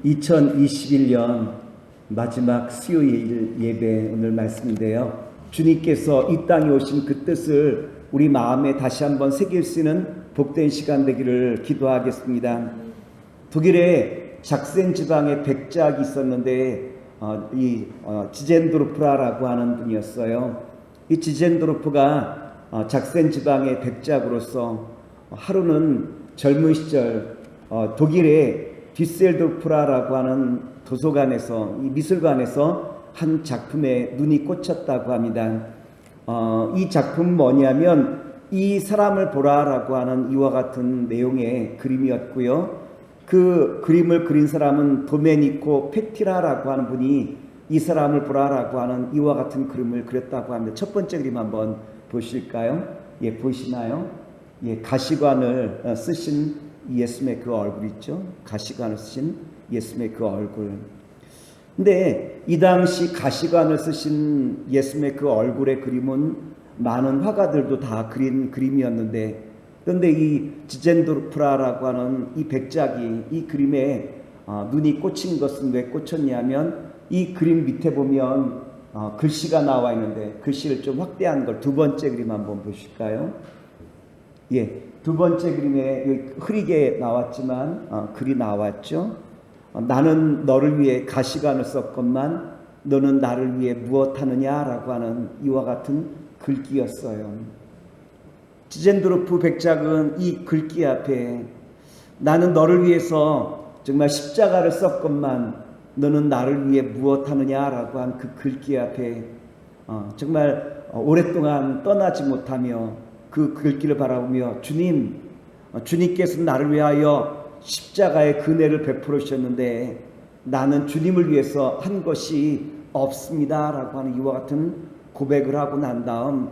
2021년 마지막 수요일 예배 오늘 말씀인데요. 주님께서 이 땅에 오신 그 뜻을 우리 마음에 다시 한번 새길 수 있는 복된 시간 되기를 기도하겠습니다. 독일의 작센 지방에 백작이 있었는데 지젠도르프라라고 하는 분이었어요. 이 지젠도르프가 작센 지방의 백작으로서 하루는 젊은 시절 독일의 디셀도르프라라고 하는 도서관에서 이 미술관에서 한 작품에 눈이 꽂혔다고 합니다. 이 작품은 뭐냐면 이 사람을 보라라고 하는 이와 같은 내용의 그림이었고요. 그 그림을 그린 사람은 도메니코 페티라라고 하는 분이 이 사람을 보라라고 하는 이와 같은 그림을 그렸다고 합니다. 첫 번째 그림 한번 보실까요? 예, 보시나요? 예, 가시관을 쓰신 예수님의 그 얼굴 있죠? 가시관을 쓰신 예수님의 그 얼굴. 근데 이 당시 가시관을 쓰신 예수님의 그 얼굴의 그림은 많은 화가들도 다 그린 그림이었는데, 그런데 이 지젠도르프라라고 하는 이 백작이 이 그림에 눈이 꽂힌 것은 왜 꽂혔냐면 이 그림 밑에 보면 글씨가 나와 있는데 글씨를 좀 확대한 걸 두 번째 그림 한번 보실까요? 예, 두 번째 그림에 흐리게 나왔지만 글이 나왔죠. 나는 너를 위해 가시관을 썼건만 너는 나를 위해 무엇하느냐라고 하는 이와 같은 글귀였어요. 지젠도르프 백작은 이 글귀 앞에 나는 너를 위해서 정말 십자가를 썼건만 너는 나를 위해 무엇하느냐라고 한 그 글귀 앞에 정말 오랫동안 떠나지 못하며 그 글귀를 바라보며 주님께서 나를 위하여 십자가의 근혜를 베풀어 주셨는데 나는 주님을 위해서 한 것이 없습니다라고 하는 이와 같은 고백을 하고 난 다음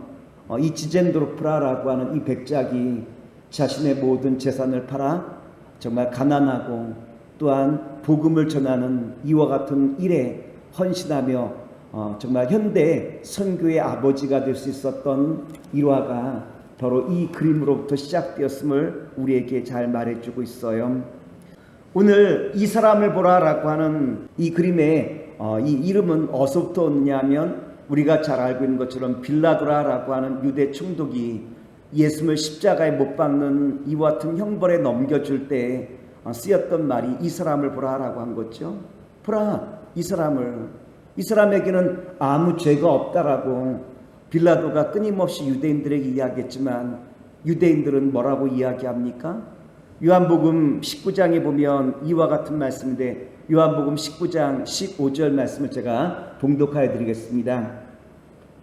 이 지젠도르프라라고 하는 이 백작이 자신의 모든 재산을 팔아 정말 가난하고 또한 복음을 전하는 이와 같은 일에 헌신하며 정말 현대 선교의 아버지가 될 수 있었던 일화가 바로 이 그림으로부터 시작되었음을 우리에게 잘 말해주고 있어요. 오늘 이 사람을 보라라고 하는 이 그림의 이 이름은 어디서부터 오느냐면 우리가 잘 알고 있는 것처럼 빌라도라라고 하는 유대 총독이 예수님을 십자가에 못 박는 이와 같은 형벌에 넘겨줄 때 쓰였던 말이 이 사람을 보라라고 한 거죠. 보라, 이 사람에게는 아무 죄가 없다라고 빌라도가 끊임없이 유대인들에게 이야기했지만 유대인들은 뭐라고 이야기합니까? 요한복음 19장에 보면 이와 같은 말씀인데 요한복음 19장 15절 말씀을 제가 봉독하여 드리겠습니다.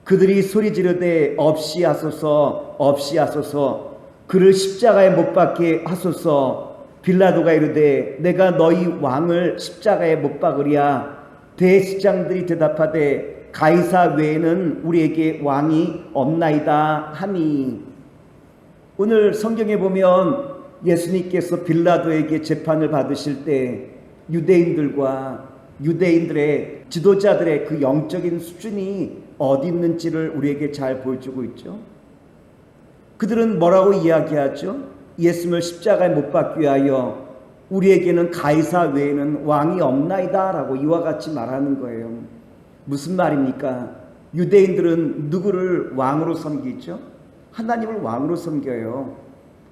그들이 소리 지르되 없이 하소서 없이 하소서 그를 십자가에 못 박게 하소서. 빌라도가 이르되 내가 너희 왕을 십자가에 못 박으랴. 대제사장들이 대답하되 가이사 외에는 우리에게 왕이 없나이다 하니. 오늘 성경에 보면 예수님께서 빌라도에게 재판을 받으실 때 유대인들과 유대인들의 지도자들의 그 영적인 수준이 어디 있는지를 우리에게 잘 보여주고 있죠. 그들은 뭐라고 이야기하죠? 예수님을 십자가에 못 박기 위하여 우리에게는 가이사 외에는 왕이 없나이다 라고 이와 같이 말하는 거예요. 무슨 말입니까? 유대인들은 누구를 왕으로 섬기죠? 하나님을 왕으로 섬겨요.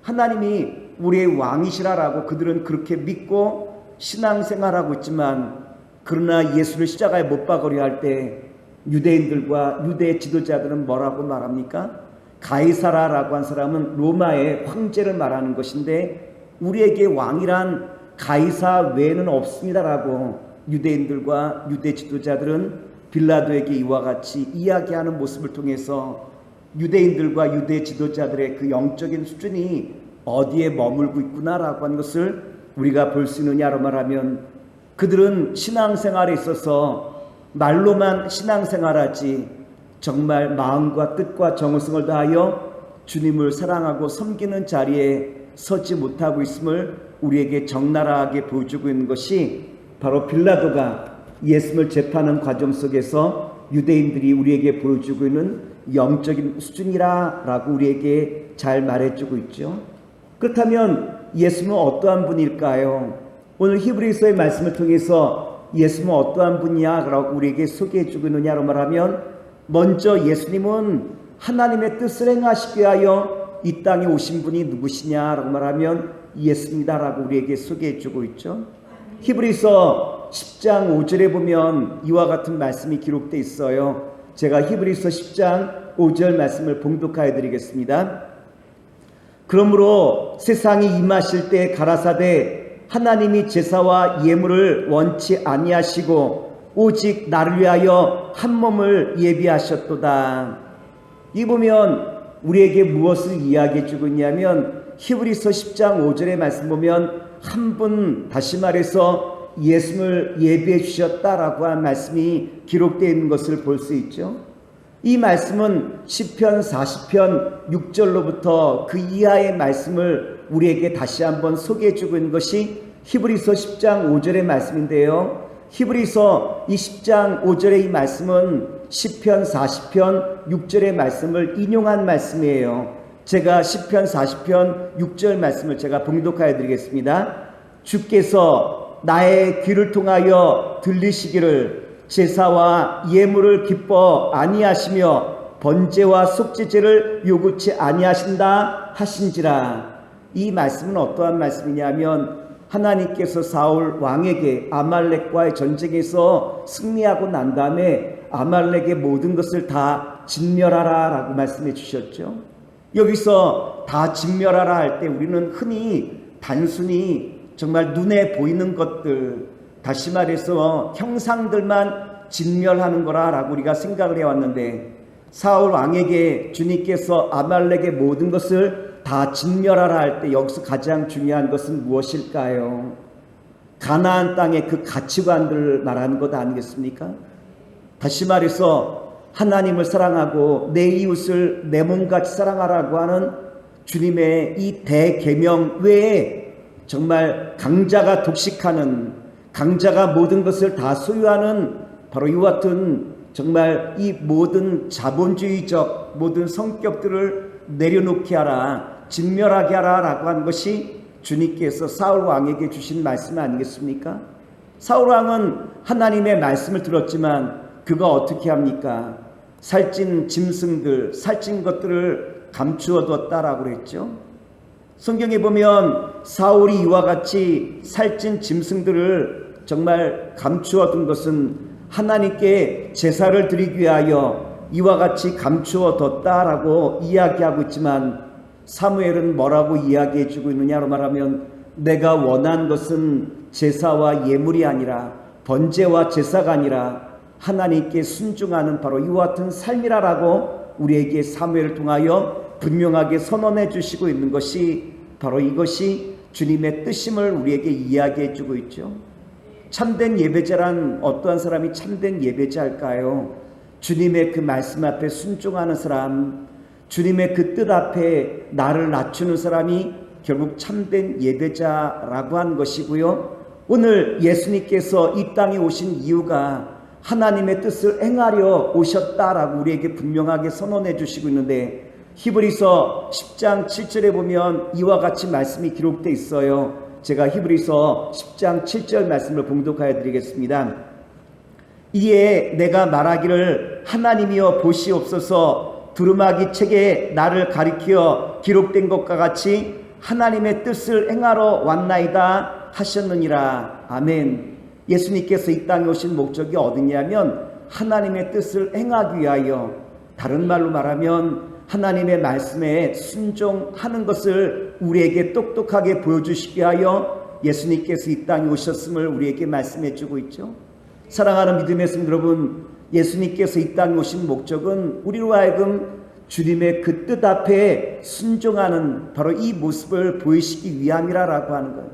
하나님이 우리의 왕이시라라고 그들은 그렇게 믿고 신앙생활하고 있지만, 그러나 예수를 십자가에 못 박으려 할 때 유대인들과 유대 지도자들은 뭐라고 말합니까? 가이사라라고 한 사람은 로마의 황제를 말하는 것인데 우리에게 왕이란 가이사 외에는 없습니다라고 유대인들과 유대 지도자들은 빌라도에게 이와 같이 이야기하는 모습을 통해서 유대인들과 유대 지도자들의 그 영적인 수준이 어디에 머물고 있구나라고 하는 것을 우리가 볼 수 있느냐로 말하면, 그들은 신앙생활에 있어서 말로만 신앙생활하지 정말 마음과 뜻과 정성을 다하여 주님을 사랑하고 섬기는 자리에 서지 못하고 있음을 우리에게 적나라하게 보여주고 있는 것이 바로 빌라도가 예수님을 재판하는 과정 속에서 유대인들이 우리에게 보여주고 있는 영적인 수준이라고 우리에게 잘 말해주고 있죠. 그렇다면 예수님은 어떠한 분일까요? 오늘 히브리서의 말씀을 통해서 예수님은 어떠한 분이냐라고 우리에게 소개해 주고 있느냐로 말하면, 먼저 예수님은 하나님의 뜻을 행하시기 위하여 이 땅에 오신 분이 누구시냐라고 말하면 예수입니다라고 우리에게 소개해 주고 있죠. 히브리서 10장 5절에 보면 이와 같은 말씀이 기록되어 있어요. 제가 히브리서 10장 5절 말씀을 봉독하여 드리겠습니다. 그러므로 세상이 임하실 때 가라사대 하나님이 제사와 예물을 원치 아니하시고 오직 나를 위하여 한 몸을 예비하셨도다. 이 보면 우리에게 무엇을 이야기해 주고 있냐면, 히브리서 10장 5절의 말씀 보면 한 분, 다시 말해서 예수를 예비해 주셨다라고 한 말씀이 기록되어 있는 것을 볼 수 있죠. 이 말씀은 시편 40편 6절로부터 그 이하의 말씀을 우리에게 다시 한번 소개해 주고 있는 것이 히브리서 10장 5절의 말씀인데요. 히브리서 10장 5절의 이 말씀은 시편 40편 6절의 말씀을 인용한 말씀이에요. 제가 시편 40편 6절 말씀을 제가 봉독하여 드리겠습니다. 주께서 나의 귀를 통하여 들리시기를 제사와 예물을 기뻐 아니하시며 번제와 속죄제를 요구치 아니하신다 하신지라. 이 말씀은 어떠한 말씀이냐면, 하나님께서 사울 왕에게 아말렉과의 전쟁에서 승리하고 난 다음에 아말렉의 모든 것을 다 진멸하라 라고 말씀해 주셨죠. 여기서 다 진멸하라 할 때 우리는 흔히 단순히 정말 눈에 보이는 것들, 다시 말해서 형상들만 진멸하는 거라고 우리가 생각을 해왔는데, 사울 왕에게 주님께서 아말렉의 모든 것을 다 진멸하라 할 때 여기서 가장 중요한 것은 무엇일까요? 가나안 땅의 그 가치관들을 말하는 것 아니겠습니까? 다시 말해서 하나님을 사랑하고 내 이웃을 내 몸같이 사랑하라고 하는 주님의 이 대계명 외에 정말 강자가 독식하는, 강자가 모든 것을 다 소유하는 바로 이와 같은 정말 이 모든 자본주의적 모든 성격들을 내려놓게 하라, 진멸하게 하라 라고 한 것이 주님께서 사울 왕에게 주신 말씀 아니겠습니까? 사울 왕은 하나님의 말씀을 들었지만 그가 어떻게 합니까? 살찐 짐승들, 살찐 것들을 감추어 뒀다라고 그랬죠. 성경에 보면 사울이 이와 같이 살찐 짐승들을 정말 감추어 둔 것은 하나님께 제사를 드리기 위하여 이와 같이 감추어 뒀다라고 이야기하고 있지만, 사무엘은 뭐라고 이야기해 주고 있느냐로 말하면, 내가 원한 것은 제사와 예물이 아니라 번제와 제사가 아니라 하나님께 순종하는 바로 이와 같은 삶이라라고 우리에게 사무엘을 통하여 분명하게 선언해 주시고 있는 것이 바로 이것이 주님의 뜻임을 우리에게 이야기해 주고 있죠. 참된 예배자란 어떠한 사람이 참된 예배자일까요? 주님의 그 말씀 앞에 순종하는 사람, 주님의 그 뜻 앞에 나를 낮추는 사람이 결국 참된 예배자라고 하는 것이고요. 오늘 예수님께서 이 땅에 오신 이유가 하나님의 뜻을 행하려 오셨다라고 우리에게 분명하게 선언해 주시고 있는데, 히브리서 10장 7절에 보면 이와 같이 말씀이 기록되어 있어요. 제가 히브리서 10장 7절 말씀을 봉독하여 드리겠습니다. 이에 내가 말하기를 하나님이여 보시옵소서, 두루마기 책에 나를 가리켜 기록된 것과 같이 하나님의 뜻을 행하러 왔나이다 하셨느니라. 아멘. 예수님께서 이 땅에 오신 목적이 어디냐면 하나님의 뜻을 행하기 위하여, 다른 말로 말하면 하나님의 말씀에 순종하는 것을 우리에게 똑똑하게 보여주시기 위하여 예수님께서 이 땅에 오셨음을 우리에게 말씀해 주고 있죠. 사랑하는 믿음의 성도 여러분, 예수님께서 이 땅에 오신 목적은 우리로 하여금 주님의 그 뜻 앞에 순종하는 바로 이 모습을 보이시기 위함이라고 하는 거예요.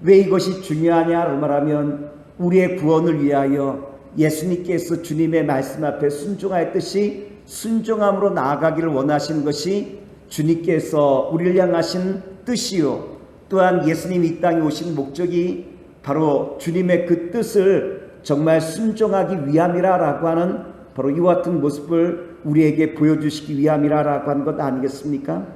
왜 이것이 중요하냐고 말하면, 우리의 구원을 위하여 예수님께서 주님의 말씀 앞에 순종하였듯이 순종함으로 나아가기를 원하시는 것이 주님께서 우리를 향하신 뜻이요, 또한 예수님이 이 땅에 오신 목적이 바로 주님의 그 뜻을 정말 순종하기 위함이라고 하는 바로 이와 같은 모습을 우리에게 보여주시기 위함이라고 하는 것 아니겠습니까?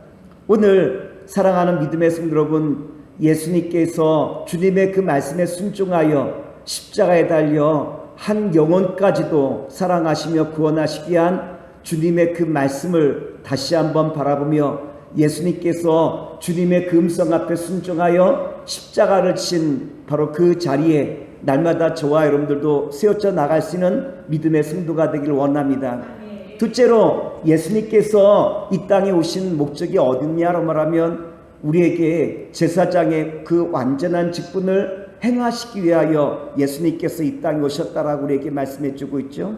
오늘 사랑하는 믿음의 성도 여러분, 예수님께서 주님의 그 말씀에 순종하여 십자가에 달려 한 영혼까지도 사랑하시며 구원하시기 위한 주님의 그 말씀을 다시 한번 바라보며 예수님께서 주님의 그 음성 앞에 순종하여 십자가를 친 바로 그 자리에 날마다 저와 여러분들도 세워져 나갈 수 있는 믿음의 성도가 되길 원합니다. 둘째로 예수님께서 이 땅에 오신 목적이 어딨냐로 말하면 우리에게 제사장의 그 완전한 직분을 행하시기 위하여 예수님께서 이 땅에 오셨다라고 우리에게 말씀해 주고 있죠.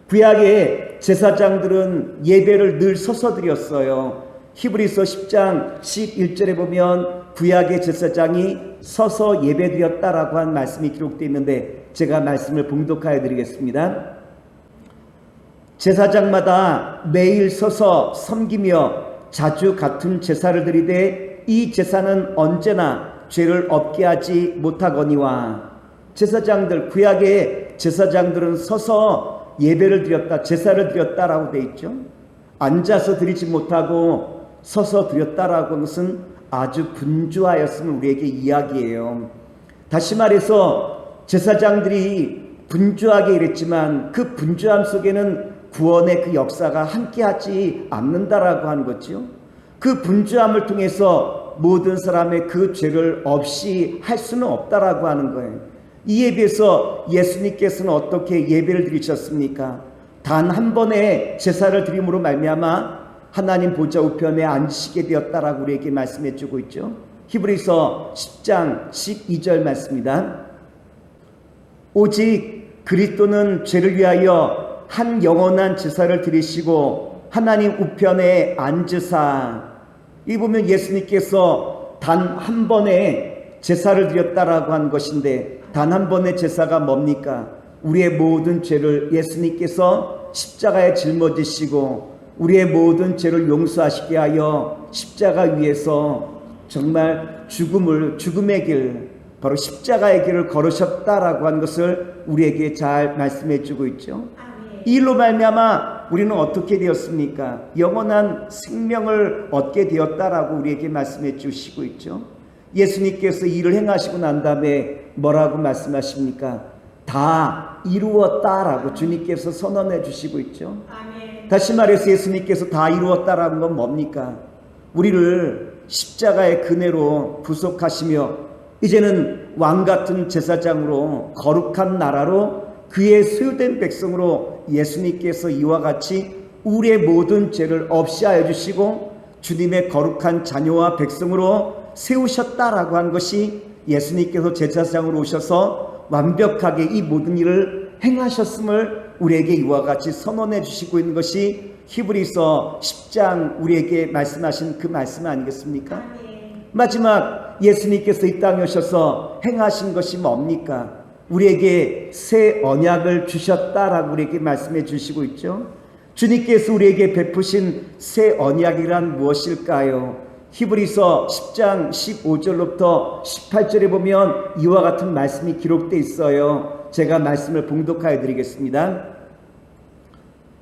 구약의 제사장들은 예배를 늘 서서 드렸어요. 히브리서 10장 11절에 보면 구약의 제사장이 서서 예배 드렸다라고 한 말씀이 기록되어 있는데 제가 말씀을 봉독하여 드리겠습니다. 제사장마다 매일 서서 섬기며 자주 같은 제사를 드리되 이 제사는 언제나 죄를 없게 하지 못하거니와. 제사장들, 구약의 제사장들은 서서 예배를 드렸다, 제사를 드렸다라고 되어 있죠. 앉아서 드리지 못하고 서서 드렸다라고 하는 것은 아주 분주하였음을 우리에게 이야기해요. 다시 말해서 제사장들이 분주하게 일했지만 그 분주함 속에는 구원의 그 역사가 함께하지 않는다라고 하는 거죠. 그 분주함을 통해서 모든 사람의 그 죄를 없이 할 수는 없다라고 하는 거예요. 이에 비해서 예수님께서는 어떻게 예배를 드리셨습니까? 단 한 번의 제사를 드림으로 말미암아 하나님 보좌 우편에 앉으시게 되었다라고 우리에게 말씀해 주고 있죠. 히브리서 10장 12절 말씀입니다. 오직 그리스도는 죄를 위하여 한 영원한 제사를 드리시고 하나님 우편에 앉으사. 이 보면 예수님께서 단 한 번의 제사를 드렸다라고 한 것인데 단 한 번의 제사가 뭡니까? 우리의 모든 죄를 예수님께서 십자가에 짊어지시고 우리의 모든 죄를 용서하시게 하여 십자가 위에서 정말 죽음의 길, 바로 십자가의 길을 걸으셨다라고 하는 것을 우리에게 잘 말씀해 주고 있죠. 이 일로 말미암아 우리는 어떻게 되었습니까? 영원한 생명을 얻게 되었다라고 우리에게 말씀해 주시고 있죠. 예수님께서 이 일을 행하시고 난 다음에 뭐라고 말씀하십니까? 다 이루었다라고 주님께서 선언해 주시고 있죠. 아멘. 다시 말해서 예수님께서 다 이루었다라는 건 뭡니까? 우리를 십자가의 그네로 구속하시며 이제는 왕같은 제사장으로 거룩한 나라로 그의 소유된 백성으로 예수님께서 이와 같이 우리의 모든 죄를 없이 하여 주시고 주님의 거룩한 자녀와 백성으로 세우셨다라고 한 것이 예수님께서 제사장으로 오셔서 완벽하게 이 모든 일을 행하셨음을 우리에게 이와 같이 선언해 주시고 있는 것이 히브리서 10장 우리에게 말씀하신 그 말씀 아니겠습니까? 마지막 예수님께서 이 땅에 오셔서 행하신 것이 뭡니까? 우리에게 새 언약을 주셨다라고 우리에게 말씀해 주시고 있죠. 주님께서 우리에게 베푸신 새 언약이란 무엇일까요? 히브리서 10장 15절로부터 18절에 보면 이와 같은 말씀이 기록되어 있어요. 제가 말씀을 봉독하여 드리겠습니다.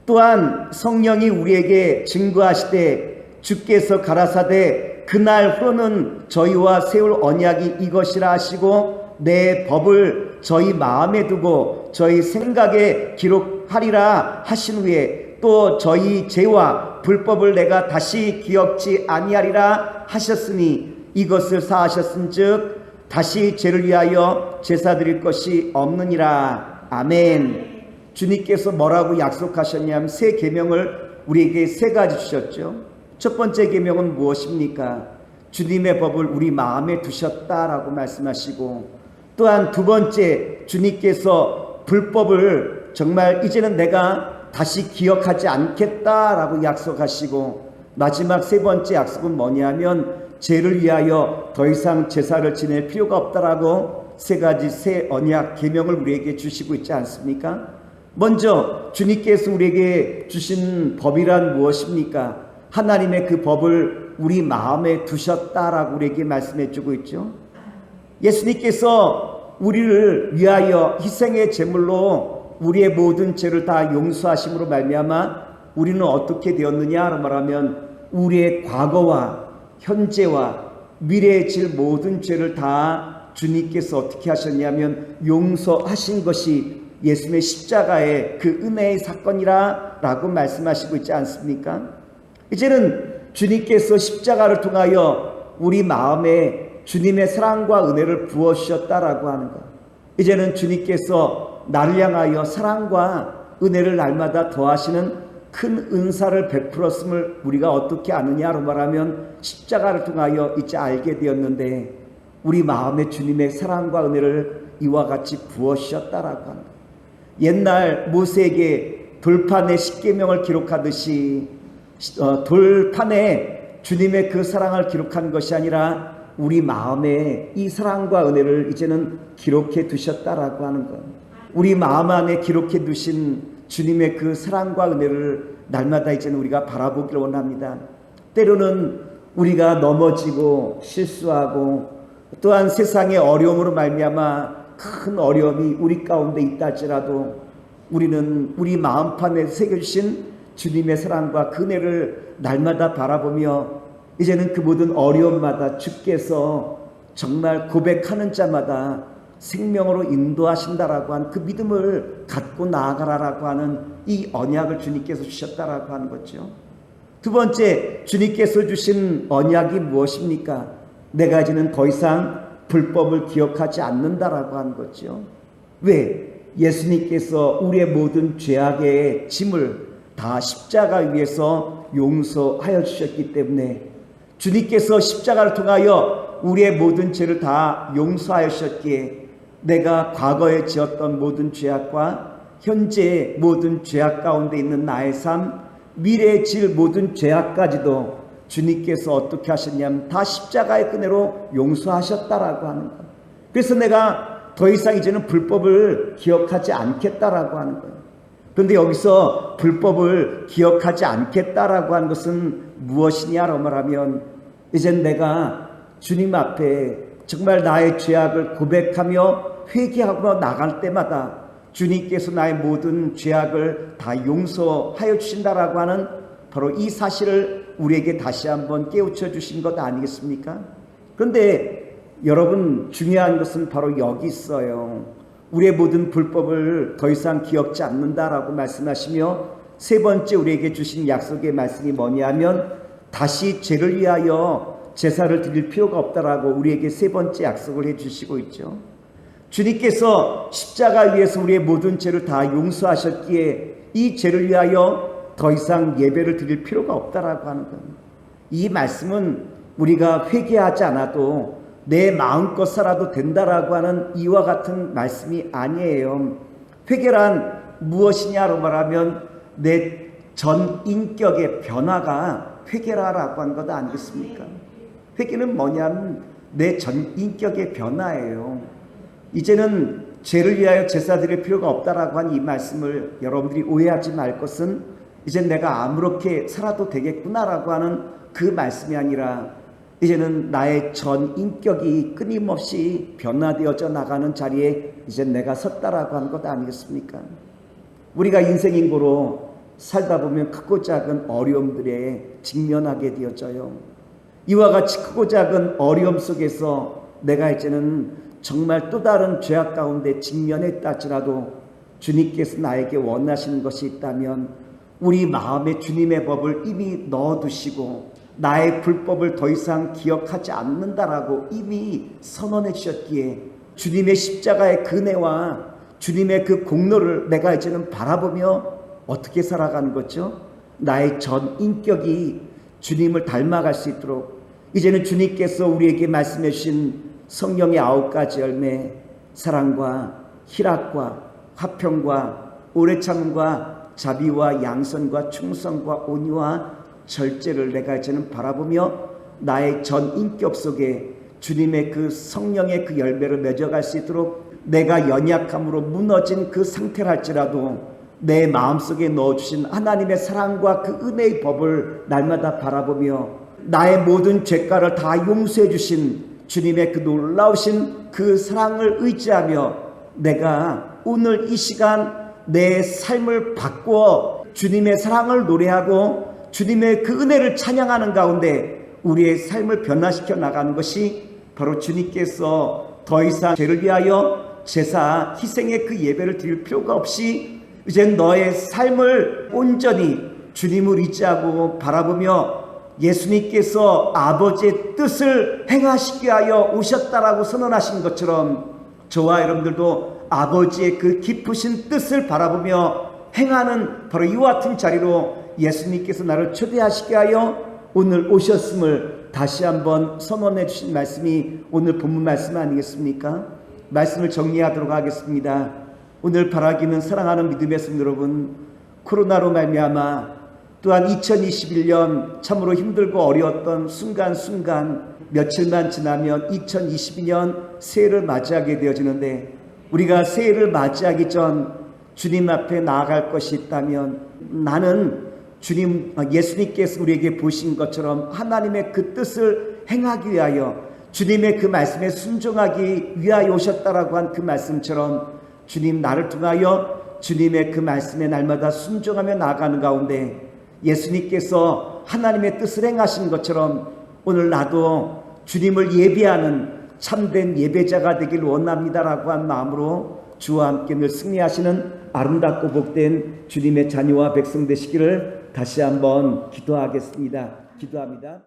또한 성령이 우리에게 증거하시되 주께서 가라사대 그날 후로는 저희와 세울 언약이 이것이라 하시고 내 법을 저희 마음에 두고 저희 생각에 기록하리라 하신 후에 또 저희 죄와 불법을 내가 다시 기억지 아니하리라 하셨으니 이것을 사하셨은즉 다시 죄를 위하여 제사 드릴 것이 없느니라. 아멘. 주님께서 뭐라고 약속하셨냐면 새 계명을 우리에게 세 가지 주셨죠. 첫 번째 계명은 무엇입니까? 주님의 법을 우리 마음에 두셨다라고 말씀하시고, 또한 두 번째 주님께서 불법을 정말 이제는 내가 다시 기억하지 않겠다라고 약속하시고, 마지막 세 번째 약속은 뭐냐면 죄를 위하여 더 이상 제사를 지낼 필요가 없다라고 세 가지 새 언약 계명을 우리에게 주시고 있지 않습니까? 먼저 주님께서 우리에게 주신 법이란 무엇입니까? 하나님의 그 법을 우리 마음에 두셨다라고 우리에게 말씀해 주고 있죠. 예수님께서 우리를 위하여 희생의 제물로 우리의 모든 죄를 다 용서하심으로 말미암아 우리는 어떻게 되었느냐로 말하면 우리의 과거와 현재와 미래에 질 모든 죄를 다 주님께서 어떻게 하셨냐면 용서하신 것이 예수님의 십자가의 그 은혜의 사건이라고 말씀하시고 있지 않습니까? 이제는 주님께서 십자가를 통하여 우리 마음에 주님의 사랑과 은혜를 부어주셨다라고 하는 것. 이제는 주님께서 나를 향하여 사랑과 은혜를 날마다 더하시는 큰 은사를 베풀었음을 우리가 어떻게 아느냐로 말하면 십자가를 통하여 이제 알게 되었는데, 우리 마음에 주님의 사랑과 은혜를 이와 같이 부어주셨다라고 하는 것. 옛날 모세에게 돌판에 십계명을 기록하듯이 돌판에 주님의 그 사랑을 기록한 것이 아니라 우리 마음에 이 사랑과 은혜를 이제는 기록해 두셨다라고 하는 것. 우리 마음 안에 기록해 두신 주님의 그 사랑과 은혜를 날마다 이제는 우리가 바라보기를 원합니다. 때로는 우리가 넘어지고 실수하고 또한 세상의 어려움으로 말미암아 큰 어려움이 우리 가운데 있다 할지라도 우리는 우리 마음판에 새겨주신 주님의 사랑과 그 은혜를 날마다 바라보며 이제는 그 모든 어려움마다 주께서 정말 고백하는 자마다 생명으로 인도하신다라고 한 그 믿음을 갖고 나아가라라고 하는 이 언약을 주님께서 주셨다라고 하는 거죠. 두 번째, 주님께서 주신 언약이 무엇입니까? 내가 이제는 더 이상 불법을 기억하지 않는다라고 하는 거죠. 왜? 예수님께서 우리의 모든 죄악의 짐을 다 십자가 위에서 용서하여 주셨기 때문에, 주님께서 십자가를 통하여 우리의 모든 죄를 다 용서하여 주셨기에 내가 과거에 지었던 모든 죄악과 현재의 모든 죄악 가운데 있는 나의 삶, 미래에 질 모든 죄악까지도 주님께서 어떻게 하셨냐면 다 십자가의 은혜로 용서하셨다라고 하는 것. 그래서 내가 더 이상 이제는 불법을 기억하지 않겠다라고 하는 거예요. 그런데 여기서 불법을 기억하지 않겠다라고 하는 것은 무엇이냐로 말하면, 이젠 내가 주님 앞에 정말 나의 죄악을 고백하며 회개하고 나갈 때마다 주님께서 나의 모든 죄악을 다 용서하여 주신다라고 하는 바로 이 사실을 우리에게 다시 한번 깨우쳐 주신 것 아니겠습니까? 그런데 여러분, 중요한 것은 바로 여기 있어요. 우리의 모든 불법을 더 이상 기억지 않는다라고 말씀하시며 세 번째 우리에게 주신 약속의 말씀이 뭐냐면 다시 죄를 위하여 제사를 드릴 필요가 없다라고 우리에게 세 번째 약속을 해주시고 있죠. 주님께서 십자가 위에서 우리의 모든 죄를 다 용서하셨기에 이 죄를 위하여 더 이상 예배를 드릴 필요가 없다라고 하는 겁니다. 이 말씀은 우리가 회개하지 않아도 내 마음껏 살아도 된다라고 하는 이와 같은 말씀이 아니에요. 회개란 무엇이냐로 말하면 내 전 인격의 변화가 회개라고 하는 것 아니겠습니까? 회개는 뭐냐면 내 전 인격의 변화예요. 이제는 죄를 위하여 제사 드릴 필요가 없다라고 한 이 말씀을 여러분들이 오해하지 말 것은, 이제 내가 아무렇게 살아도 되겠구나라고 하는 그 말씀이 아니라 이제는 나의 전 인격이 끊임없이 변화되어져 나가는 자리에 이제 내가 섰다라고 하는 것 아니겠습니까? 우리가 인생인고로 살다 보면 크고 작은 어려움들에 직면하게 되어져요. 이와 같이 크고 작은 어려움 속에서 내가 이제는 정말 또 다른 죄악 가운데 직면했다 할지라도 주님께서 나에게 원하시는 것이 있다면 우리 마음에 주님의 법을 이미 넣어두시고 나의 불법을 더 이상 기억하지 않는다라고 이미 선언해 주셨기에 주님의 십자가의 은혜와 주님의 그 공로를 내가 이제는 바라보며 어떻게 살아가는 거죠? 나의 전 인격이 주님을 닮아갈 수 있도록 이제는 주님께서 우리에게 말씀해 주신 성령의 9가지 열매, 사랑과 희락과 화평과 오래 참음과 자비와 양선과 충성과 온유와 절제를 내가 이제는 바라보며 나의 전 인격 속에 주님의 그 성령의 그 열매를 맺어갈 수 있도록 내가 연약함으로 무너진 그 상태랄지라도 내 마음속에 넣어주신 하나님의 사랑과 그 은혜의 법을 날마다 바라보며 나의 모든 죄가를 다 용서해 주신 주님의 그 놀라우신 그 사랑을 의지하며 내가 오늘 이 시간 내 삶을 바꾸어 주님의 사랑을 노래하고 주님의 그 은혜를 찬양하는 가운데 우리의 삶을 변화시켜 나가는 것이 바로 주님께서 더 이상 죄를 위하여 제사, 희생의 그 예배를 드릴 필요가 없이 이제 너의 삶을 온전히 주님을 의지하고 바라보며 예수님께서 아버지의 뜻을 행하시게 하여 오셨다라고 선언하신 것처럼 저와 여러분들도 아버지의 그 깊으신 뜻을 바라보며 행하는 바로 이와 같은 자리로 예수님께서 나를 초대하시게 하여 오늘 오셨음을 다시 한번 선언해 주신 말씀이 오늘 본문 말씀 아니겠습니까? 말씀을 정리하도록 하겠습니다. 오늘 바라기는 사랑하는 믿음의 성도 여러분, 코로나로 말미암아 또한 2021년 참으로 힘들고 어려웠던 순간순간 며칠만 지나면 2022년 새해를 맞이하게 되어지는데, 우리가 새해를 맞이하기 전 주님 앞에 나아갈 것이 있다면 나는 예수님께서 우리에게 보신 것처럼 하나님의 그 뜻을 행하기 위하여 주님의 그 말씀에 순종하기 위하여 오셨다라고 한 그 말씀처럼 주님 나를 통하여 주님의 그 말씀에 날마다 순종하며 나아가는 가운데 예수님께서 하나님의 뜻을 행하신 것처럼 오늘 나도 주님을 예배하는 참된 예배자가 되길 원합니다라고 한 마음으로 주와 함께 늘 승리하시는 아름답고 복된 주님의 자녀와 백성 되시기를 다시 한번 기도하겠습니다. 기도합니다.